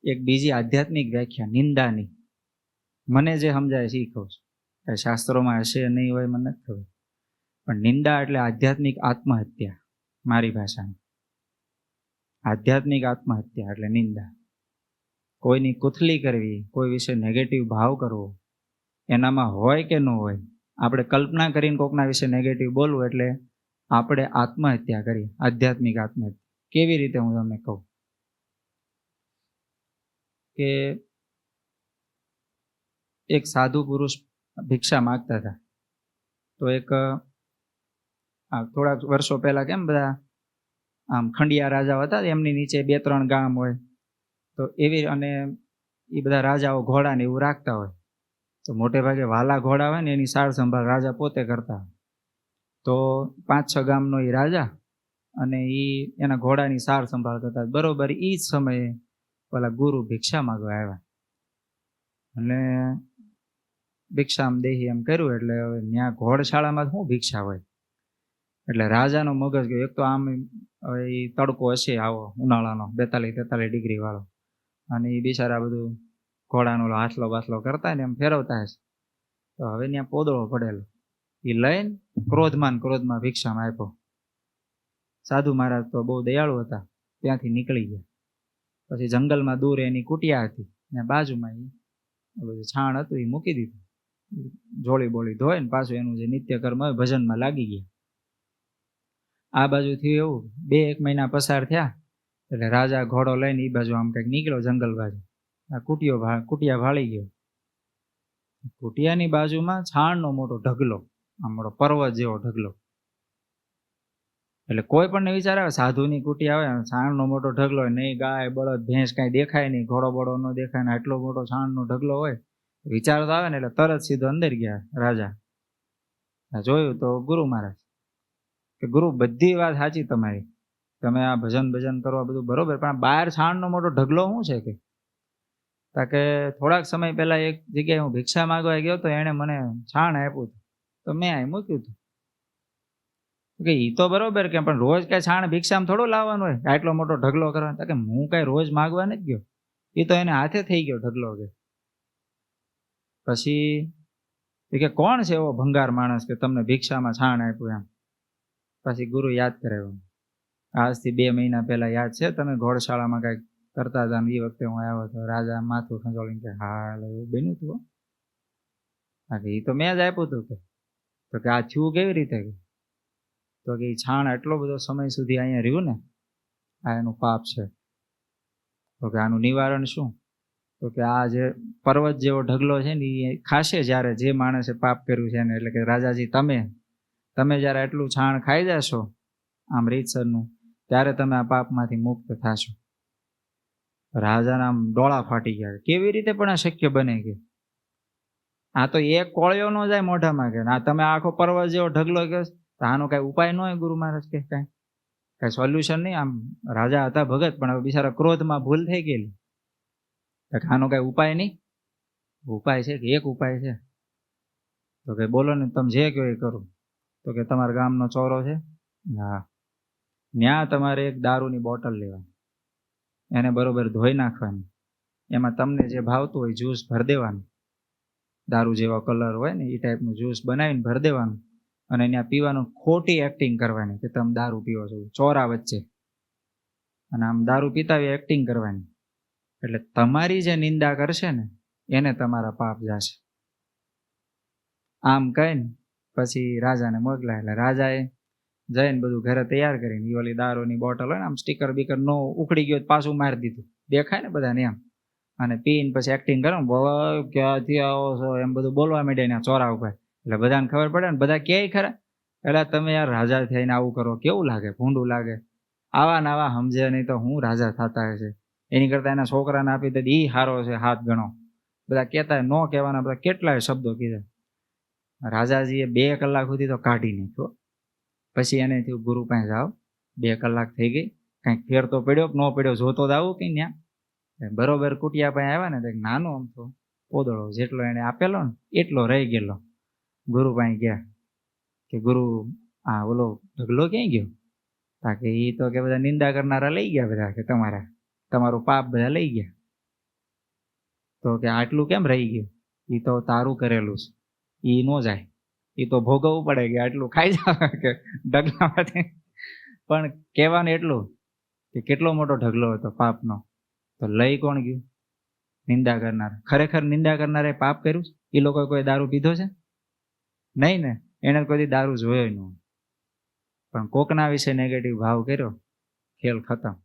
એક બીજી આધ્યાત્મિક વ્યાખ્યા નિંદાની મને જે સમજાય છે એ કહું છું. કાંઈ શાસ્ત્રોમાં હશે નહીં હોય મને નથી ખબર, પણ નિંદા એટલે આધ્યાત્મિક આત્મહત્યા. મારી ભાષામાં આધ્યાત્મિક આત્મહત્યા એટલે નિંદા. કોઈની કુથલી કરવી, કોઈ વિશે નેગેટિવ ભાવ કરવો, એનામાં હોય કે ન હોય, આપણે કલ્પના કરીને કોકના વિશે નેગેટિવ બોલવું એટલે આપણે આત્મહત્યા કરી. આધ્યાત્મિક આત્મહત્યા કેવી રીતે હું તમને કહું કે એક સાધુ પુરુષ ભિક્ષા માગતા હતા. તો એક થોડાક વર્ષો પહેલા કેમ બધા આમ ખંડિયા રાજા હતા, એમની નીચે 2-3 ગામ હોય, તો એવી, અને એ બધા રાજાઓ ઘોડાને એવું રાખતા હોય, તો મોટે ભાગે વાલા ઘોડા હોય ને એની સાર સંભાળ રાજા પોતે કરતા હોય. તો 5-6 ગામનો એ રાજા અને એના ઘોડાની સાર સંભાળ કરતા. બરોબર એ જ સમયે પેલા ગુરુ ભિક્ષા માગવા આવ્યા અને ભિક્ષામ દેહી એમ કર્યું. એટલે હવે ત્યાં ઘોડશાળામાં શું ભિક્ષા હોય, એટલે રાજાનો મગજ ગયો. એક તો આમ એ તડકો હશે આવો ઉનાળાનો 42-43 ડિગ્રી વાળો, અને એ બિચારા બધું ઘોડાનો હાથલો બાથલો કરતા ને એમ ફેરવતા હશે. તો હવે ત્યાં પોદળો પડેલો, એ લઈને ક્રોધમાં ભિક્ષામાં આપ્યો. સાધુ મહારાજ તો બહુ દયાળુ હતા, ત્યાંથી નીકળી ગયા. પછી જંગલમાં દૂર એની કુટિયા હતી, ત્યાં બાજુમાં એ છાણ હતું એ મૂકી દીધું. જોળી બોળી ધોઈ ને પાછું એનું જે નિત્યકર્મ હોય ભજનમાં લાગી ગયા. આ બાજુ થયું એવું, 2-1 મહિના પસાર થયા એટલે રાજા ઘોડો લઈને એ બાજુ આમ કંઈક નીકળ્યો જંગલ બાજુ. આ કુટિયા ભાળી ગયો. કુટિયાની બાજુમાં છાણનો મોટો ઢગલો, આમ મોટો પર્વત જેવો ઢગલો. એટલે કોઈ પણ ને વિચાર આવે, સાધુની કુટિયા આવે, છાણનો મોટો ઢગલો હોય, નહીં ગાય બળદ ભેંસ કાંઈ દેખાય નહીં, ઘોડો બળો ન દેખાય ને આટલો મોટો છાણનો ઢગલો હોય, વિચાર તો આવે ને. એટલે તરત સીધો અંદર ગયા રાજા. જોયું તો ગુરુ મહારાજ કે ગુરુ બધી વાત સાચી તમારી, તમે આ ભજન કરવા બધું બરોબર, પણ બહાર છાણનો મોટો ઢગલો શું છે કે થોડાક સમય પહેલા એક જગ્યાએ હું ભિક્ષા માંગવા ગયો તો એણે મને છાણ આપ્યું હતું, તો મેં અહીં મૂક્યું હતું. કે એ તો બરોબર કે, પણ રોજ કઈ છાણ ભિક્ષામાં થોડું લાવવાનું હોય, આટલો મોટો ઢગલો કરવાનો. કે હું કઈ રોજ માગવા નથી ગયો, એ તો એને હાથે થઈ ગયો ઢગલો. કે પછી કે કોણ છે એવો ભંગાર માણસ કે તમને ભિક્ષામાં છાણ આપ્યું એમ. પછી ગુરુ યાદ કરાવ્યું, આજથી 2 મહિના પહેલા યાદ છે તમે ઘોડશાળામાં કઈક કરતા હતા, એ વખતે હું આવ્યો હતો. રાજા માથું ખંજોળીને કે હા એવું બન્યું હતું. એ તો મેં જ આપ્યું હતું. તો કે આ થયું કેવી રીતે? તો કે છાણ એટલો બધો સમય સુધી અહીંયા રહ્યું ને, આ એનું પાપ છે. તો કે આનું નિવારણ શું? તો કે આ જે પર્વત જેવો ઢગલો છે ને એ ખાશે જ્યારે જે માણસે પાપ કર્યું છે ને. એટલે કે રાજાજી તમે જ્યારે એટલું છાણ ખાઈ જશો આમ રીતસરનું, ત્યારે તમે આ પાપમાંથી મુક્ત થશો. રાજાના આમ ડોળા ફાટી ગયા. કેવી રીતે પણ આ શક્ય બને? કે આ તો એક કોળિયો ન જાય મોઢામાં. કે આ તમે આખો પર્વત જેવો ઢગલો કે આનો કઈ ઉપાય ન હોય? ગુરુ મહારાજ કે કઈ સોલ્યુશન નહીં. આમ રાજા હતા ભગત, પણ હવે બિચારા ક્રોધમાં ભૂલ થઈ ગયેલી. આનો કઈ ઉપાય નહીં? ઉપાય છે કે એક ઉપાય છે. તો કે બોલો ને, તમે જે કહો એ કરું. તો કે તમારા ગામનો ચોરો છે, હા, ત્યાં તમારે એક દારૂની બોટલ લેવાની, એને બરોબર ધોઈ નાખવાની, એમાં તમને જે ભાવતું હોય જ્યુસ ભરી દેવાનું, દારૂ જેવો કલર હોય ને એ ટાઈપનું જ્યુસ બનાવીને ભરી દેવાનું, અને ત્યાં પીવાનું. ખોટી એક્ટિંગ કરવાની કે તમે દારૂ પીવો છો ચોરા વચ્ચે, અને આમ દારૂ પીતા હોય એક્ટિંગ કરવાની. એટલે તમારી જે નિંદા કરશે ને એને તમારા પાપ જશે. આમ કહીને પછી રાજાને મોકલા. એટલે રાજાએ જઈને બધું ઘરે તૈયાર કરીને એ ઓલી દારૂની બોટલ હોય ને આમ સ્ટીકર બીકર નો ઉખડી ગયો પાછું મારી દીધું, દેખાય ને બધાને એમ. અને પીને પછી એક્ટિંગ કરો ને, ક્યાંથી આવો છો એમ બધું બોલવા માંડ્યા ને ચોરા ઉપર. એટલે બધાને ખબર પડે ને, બધા ક્યાંય ખરા. એટલે તમે યાર રાજા થઈને આવું કરો, કેવું લાગે? ભૂંડું લાગે. આવા ને આવા સમજે નહીં તો હું રાજા થતા હશે. એની કરતા એના છોકરાને આપી દે એ હારો છે 7 ગણો. બધા કહેતા ન કહેવાના બધા કેટલાય શબ્દો કીધા. રાજાજીએ 2 કલાક સુધી તો કાઢી નાખ્યો. પછી એને થયું ગુરુ પાસે જાઓ, 2 કલાક થઈ ગઈ, કંઈક ફેર તો પડ્યો કે ન પડ્યો જોતો જ આવું. કઈ ત્યાં બરોબર કુટિયા પાસે આવ્યા ને, નાનો આમ તો પોદળો જેટલો એને આપેલો ને એટલો રહી ગયેલો. ગુરુ પાસે ગયા કે ગુરુ આ ઓલો ઢગલો ક્યાંય ગયો? કે એ તો કે બધા નિંદા કરનારા લઈ ગયા બધા, કે તમારું પાપ બધા લઈ ગયા. તો કે આટલું કેમ રહી ગયું? એ તો તારું કરેલું છે, એ ન જાય, એ તો ભોગવવું પડે કે આટલું ખાઈ જાવ કે ઢગલામાંથી. પણ કહેવાનું એટલું કે કેટલો મોટો ઢગલો હતો પાપનો, તો લઈ કોણ ગયું? નિંદા કરનાર. ખરેખર નિંદા કરનારે પાપ કર્યું? એ લોકો કોઈ દારૂ પીધો છે? નહીં ને, એને કોઈ દારૂ જોયો ન. પણ કોકના વિશે નેગેટિવ ભાવ કર્યો, ખેલ ખતમ.